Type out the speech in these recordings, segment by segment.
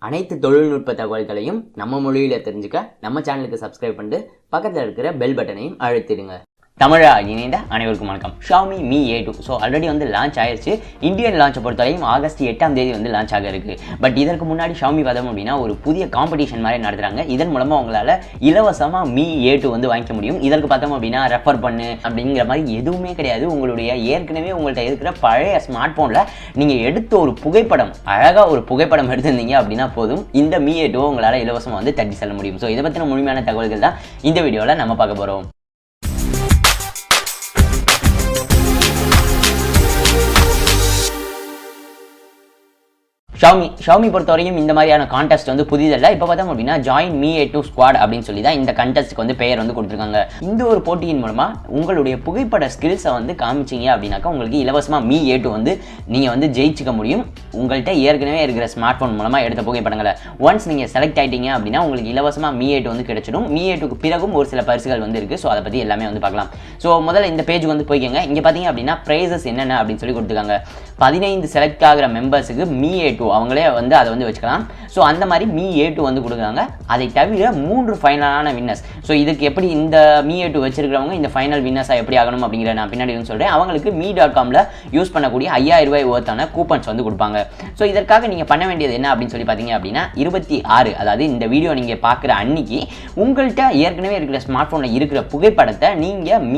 அனைத்து தொழில்நுட்ப தகவல்களையும் நம்ம மொழியில தெரிஞ்சுக்க நம்ம சேனலுக்கு சப்ஸ்கிரைப் பண்ணிட்டு பக்கத்தில் இருக்கிற பெல் பட்டனையும் அழுத்திடுங்க. தமிழா இணைந்த அனைவருக்கும் வணக்கம். Xiaomi Mi A2 so already வந்து லான்ச் ஆயிடுச்சு. இந்தியன் லான்ச்சை பொறுத்தவரையும் ஆகஸ்ட் 8ஆம் தேதி வந்து லான்ச் ஆக இருக்குது. பட் இதற்கு முன்னாடி Xiaomi பார்த்தோம் அப்படின்னா ஒரு புதிய காம்படிஷன் மாதிரி நடத்துகிறாங்க. இதன் மூலமாக உங்களால் இலவசமாக Mi A2 வந்து வாங்கிக்க முடியும். இதற்கு பார்த்தோம் அப்படின்னா ரெஃபர் பண்ணு அப்படிங்கிற மாதிரி எதுவுமே கிடையாது. உங்களுடைய ஏற்கனவே உங்கள்கிட்ட இருக்கிற பழைய ஸ்மார்ட் ஃபோனில் நீங்கள் எடுத்த ஒரு புகைப்படம், அழகாக ஒரு புகைப்படம் எடுத்திருந்தீங்க அப்படின்னா போதும், இந்த Mi A2 உங்களால் இலவசமாக வந்து தட்டி செல்ல முடியும். ஸோ இதை பற்றின முழுமையான தகவல்கள் தான் இந்த வீடியோவில் நம்ம பார்க்க போகிறோம். Xiaomi பொறுத்தவரையும் இந்த மாதிரியான கான்டெஸ்ட் வந்து புதிதல்ல. இப்போ பார்த்தோம் அப்படின்னா ஜாயின் Mi A2 ஸ்குவாட் அப்படின்னு சொல்லி தான் இந்த கண்டெஸ்ட்டுக்கு வந்து பெயர் வந்து கொடுத்துருக்காங்க. இந்த ஒரு போட்டியின் மூலமாக உங்களுடைய புகைப்பட ஸ்கில்ஸை வந்து காமிச்சிங்க அப்படின்னாக்கா உங்களுக்கு இலவசமாக Mi A2 வந்து நீங்கள் வந்து ஜெயிச்சிக்க முடியும். உங்கள்கிட்ட ஏற்கனவே இருக்கிற ஸ்மார்ட் ஃபோன் மூலமாக எடுத்த புகைப்படங்களை ஒன்ஸ் நீங்கள் செலக்ட் ஆகிட்டீங்க அப்படின்னா உங்களுக்கு இலவசமாக Mi A2 வந்து கிடைச்சிடும். Mi A2க்கு பிறகும் ஒரு சில பரிசுகள் வந்து இருக்குது. ஸோ அதை பற்றி எல்லாமே வந்து பார்க்கலாம். ஸோ முதல்ல இந்த பேஜுக்கு வந்து போய்க்கங்க. இங்கே பார்த்தீங்க அப்படின்னா ப்ரைஸஸ் என்னென்ன அப்படின்னு சொல்லி கொடுத்துருக்காங்க. 15 செலக்ட் ஆகிற மெம்பர்ஸுக்கு Mi A2 அவங்களே வந்து அதை வந்து வச்சுக்கலாம். ஸோ அந்த மாதிரி Mi A2 வந்து கொடுக்குறாங்க. அதை தவிர 3 ஃபைனலான வின்னர்ஸ். ஸோ இதுக்கு எப்படி இந்த Mi A2 வச்சிருக்கிறவங்க இந்த ஃபைனல் வின்னர்ஸாக எப்படி ஆகணும் அப்படிங்கிற நான் பின்னாடி வந்து சொல்கிறேன். அவங்களுக்கு mi.comல யூஸ் பண்ணக்கூடிய 5000 ரூபாய் ஒர்த்தான கூப்பன்ஸ் வந்து கொடுப்பாங்க. ஸோ இதற்காக நீங்கள் பண்ண வேண்டியது என்ன அப்படின்னு சொல்லி பார்த்தீங்க அப்படின்னா 26 அதாவது இந்த வீடியோ நீங்கள் பார்க்குற அன்னைக்கு உங்கள்கிட்ட ஏற்கனவே இருக்கிற ஸ்மார்ட் ஃபோனில் இருக்கிற புகைப்படத்தை நீங்கள்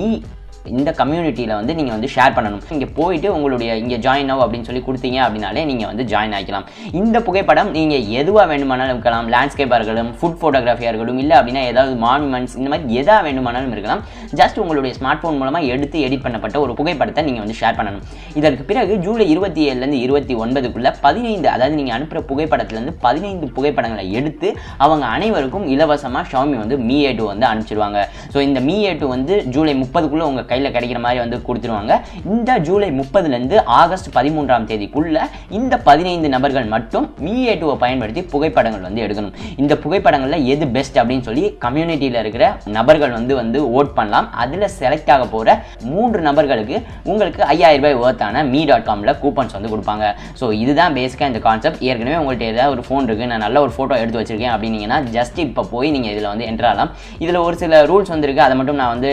இந்த கம்யூனிட்டியில் வந்து நீங்கள் வந்து ஷேர் பண்ணணும். இங்கே போயிட்டு உங்களுடைய இங்கே ஜாயின் ஆகும் அப்படின்னு சொல்லி கொடுத்தீங்க அப்படின்னாலே நீங்கள் வந்து ஜாயின் ஆகிக்கலாம். இந்த புகைப்படம் நீங்கள் எதுவாக வேண்டுமானாலும் இருக்கலாம். லேண்ட்ஸ்கேப்பாக இருக்கட்டும், ஃபுட் ஃபோட்டோகிராஃபியாக இருக்கட்டும், இல்லை அப்படின்னா ஏதாவது மானுமெண்ட்ஸ், இந்த மாதிரி எதாக வேண்டுமானாலும் இருக்கலாம். ஜஸ்ட் உங்களுடைய ஸ்மார்ட் ஃபோன் மூலமாக எடுத்து எடிட் பண்ணப்பட்ட ஒரு புகைப்படத்தை நீங்கள் வந்து ஷேர் பண்ணணும். இதற்கு பிறகு ஜூலை 27லேருந்து 29க்குள்ளே 15 அதாவது நீங்கள் அனுப்புகிற புகைப்படத்துலேருந்து 15 புகைப்படங்களை எடுத்து அவங்க அனைவருக்கும் இலவசமாக Xiaomi வந்து Mi A2 வந்து அனுப்பிச்சிடுவாங்க. ஸோ இந்த Mi A2 வந்து ஜூலை 30க்குள்ளே உங்கள் கையில் கிடைக்கிற மாதிரி வந்து கொடுத்துருவாங்க. இந்த ஜூலை 30லேருந்து ஆகஸ்ட் 13ஆம் தேதிக்குள்ள இந்த 15 நபர்கள் மட்டும் Mi A2 பயன்படுத்தி புகைப்படங்கள் வந்து எடுக்கணும். இந்த புகைப்படங்களில் எது பெஸ்ட் அப்படின்னு சொல்லி கம்யூனிட்டியில் இருக்கிற நபர்கள் வந்து ஓட் பண்ணலாம். அதில் செலக்ட் ஆக போகிற 3 நபர்களுக்கு உங்களுக்கு 5000 ரூபாய் ஒர்த்தான mi.comல கூப்பன்ஸ் வந்து கொடுப்பாங்க. ஸோ இதுதான் பேசிக்காக இந்த கான்செப்ட். ஏற்கனவே உங்கள்கிட்ட ஏதாவது ஒரு ஃபோன் இருக்குது, நான் நல்ல ஒரு ஃபோட்டோ எடுத்து வச்சிருக்கேன் அப்படின்னீங்கன்னா ஜஸ்ட் இப்போ போய் நீங்கள் இதில் வந்து என்டர் ஆகலாம். இதில் ஒரு சில ரூல்ஸ் வந்து இருக்குது, அதை மட்டும் நான் வந்து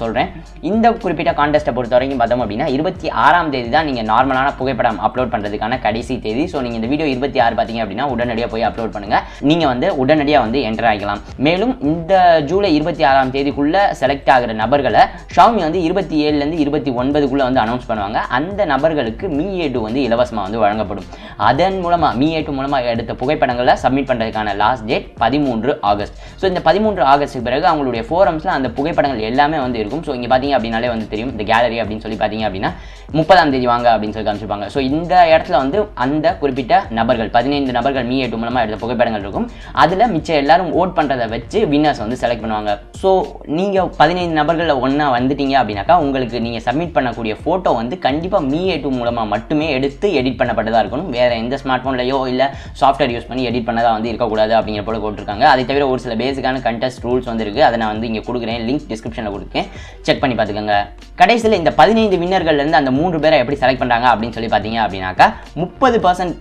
சொல்கிறேன். இந்த குறிப்பிட்ட கான்டெஸ்ட்டை பொறுத்த வரைக்கும் பார்த்தோம் அப்படின்னா 26ஆம் தேதி தான் நீங்கள் நார்மலான புகைப்படம் அப்லோட் பண்ணுறதுக்கான கடைசி தேதி. ஸோ நீங்கள் இந்த வீடியோ 26 பார்த்தீங்க அப்படின்னா உடனடியாக போய் அப்லோட் பண்ணுங்கள். நீங்கள் வந்து உடனடியாக வந்து என்டர் ஆகிக்கலாம். மேலும் இந்த ஜூலை 26ஆம் தேதிக்குள்ளே செலக்ட் ஆகிற நபர்களை Xiaomi வந்து 27லேருந்து 29க்குள்ளே வந்து அனௌன்ஸ் பண்ணுவாங்க. அந்த நபர்களுக்கு Mi A2 வந்து இலவசமாக வந்து வழங்கப்படும். அதன் மூலமாக Mi A2 மூலமாக எடுத்த புகைப்படங்களை சப்மிட் பண்ணுறதுக்கான லாஸ்ட் டேட் 13 ஆகஸ்ட். ஸோ இந்த 13 ஆகஸ்ட்டுக்கு பிறகு அவங்களுடைய ஃபோரம்ஸில் அந்த புகைப்படங்கள் எல்லாமே வந்து இருக்கும். ஸோ இங்கே பார்த்தீங்க அப்படின்னாலே வந்து தெரியும், இந்த கேலரி அப்படின்னு சொல்லி பார்த்தீங்க அப்படின்னா 30ஆம் தேதி வாங்க அப்படின்னு சொல்லி காமிச்சிருப்பாங்க. ஸோ இந்த இடத்துல வந்து அந்த குறிப்பிட்ட நபர்கள் 15 நபர்கள் Mi A2 மூலமாக எடுத்த புகைப்படங்கள் இருக்கும். அதில் மிச்சம் எல்லாரும் ஓட் பண்ணுறதை வச்சு வின்னர்ஸ் வந்து செலக்ட் பண்ணுவாங்க. ஸோ நீங்கள் 15 நபர்களில் ஒன்றா வந்துட்டீங்க அப்படின்னாக்கா உங்களுக்கு நீங்கள் சப்மிட் பண்ணக்கூடிய ஃபோட்டோ வந்து கண்டிப்பாக Mi A2 மூலமாக மட்டுமே எடுத்து எடிட் பண்ணப்பட்டதாக இருக்கணும். வேறு எந்த ஸ்மார்ட் ஃபோன்லையோ இல்லை சாஃப்ட்வேர் யூஸ் பண்ணி எடிட் பண்ணதாக வந்து இருக்கக்கூடாது அப்படிங்கிற போல போட்டிருக்காங்க. அதை தவிர ஒரு சில பேசிக்கான கண்டெஸ்ட் ரூல்ஸ் வந்து இருக்குது. அதை நான் வந்து இங்கே கொடுக்குறேன், லிங்க் டிஸ்கிரிப்ஷனில் கொடுக்குறேன், செக் பண்ணி பார்த்துக்கோங்க. கடைசியில் இந்த 15 வின்னர்கள்லேருந்து அந்த 3 பேரை எப்படி செலக்ட் பண்ணுறாங்க அப்படின்னு சொல்லி பார்த்தீங்க அப்படின்னாக்கா 30%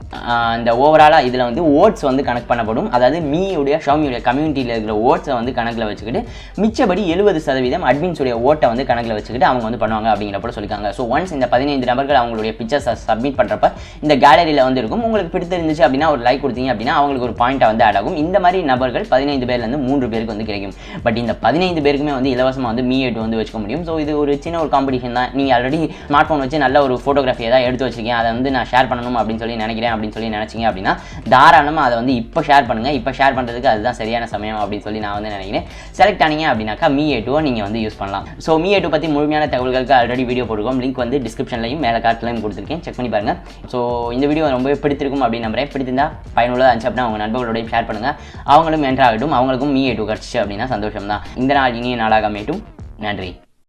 இந்த ஓவராலாக இதில் வந்து ஓட்ஸ் வந்து கனெக்ட் பண்ணப்படும். அதாவது Xiaomi கம்யூனிட்டியில் இருக்கிற ஓட்ஸை வந்து கணக்கில் வச்சுக்கிட்டு மிச்சபடி 70% அட்மின்ஸுடைய ஓட்டை வந்து கணக்கில் வச்சுக்கிட்டு அவங்க வந்து பண்ணுவாங்க அப்படிங்கிற போல சொல்லியிருக்காங்க. ஸோ ஒன்ஸ் இந்த 15 நபர்கள் அவங்களுடைய பிக்சர்ஸை சப்மிட் பண்ணுறப்ப இந்த கேலரியில் வந்து இருக்கும். உங்களுக்கு பிடித்திருந்துச்சு அப்படின்னா ஒரு லைக் கொடுத்தீங்க அப்படின்னா அவங்களுக்கு ஒரு பாயிண்ட்டை வந்து ஆட் ஆகும். இந்த மாதிரி நபர்கள் 15 பேர்லேருந்து 3 பேருக்கு வந்து கிடைக்கும். பட் இந்த 15 பேருக்குமே வந்து இலவசமாக வந்து Mi A2 வந்து வச்சுக்க முடியும். ஸோ இது ஒரு சின்ன ஒரு காம்படிஷன் தான். நீங்கள் ஆல்ரெடி ஸ்மார்ட் ஃபோன் வச்சு நல்ல ஒரு ஃபோட்டோகிராஃபி ஏதாவது எடுத்து வச்சிருக்கேன், அதை வந்து நான் ஷேர் பண்ணணும் அப்படின்னு சொல்லி நினைக்கிறேன் அப்படின்னு சொல்லி நினச்சிங்க அப்படின்னா தாராளமாக அதை வந்து இப்போ ஷேர் பண்ணுங்கள். இப்போ ஷேர் பண்ணுறதுக்கு அதுதான் சரியான சமயம் அப்படின்னு சொல்லி நான் வந்து நினைக்கிறேன். செலக்ட் ஆனீங்க அப்படின்னாக்கா Mi A2 நீங்கள் வந்து யூஸ் பண்ணலாம். ஸோ Mi A2 பற்றி முழுமையான தகவல்களுக்கு ஆல்ரெடி வீடியோ போட்டுருக்கோம். லிங்க் வந்து டிஸ்கிரிப்ஷன்லையும் மேலே கார்ட்லையும் கொடுத்துருக்கேன், செக் பண்ணி பாருங்கள். ஸோ இந்த வீடியோ ரொம்பவே பிடித்திருக்கும் அப்படின்னு நம்புறேன். பிடித்திருந்தா பயனுள்ளதாக இருந்துச்சு அப்படின்னா உங்கள் நண்பர்களோடையும் ஷேர் பண்ணுங்கள். அவங்களும் என்டர் ஆகட்டும், அவங்களுக்கும் Mi A2 கிடச்சிச்சு அப்படின்னா சந்தோஷம் தான். இந்த நாள் இனிய நாளாக அமையட்டும். நன்றி.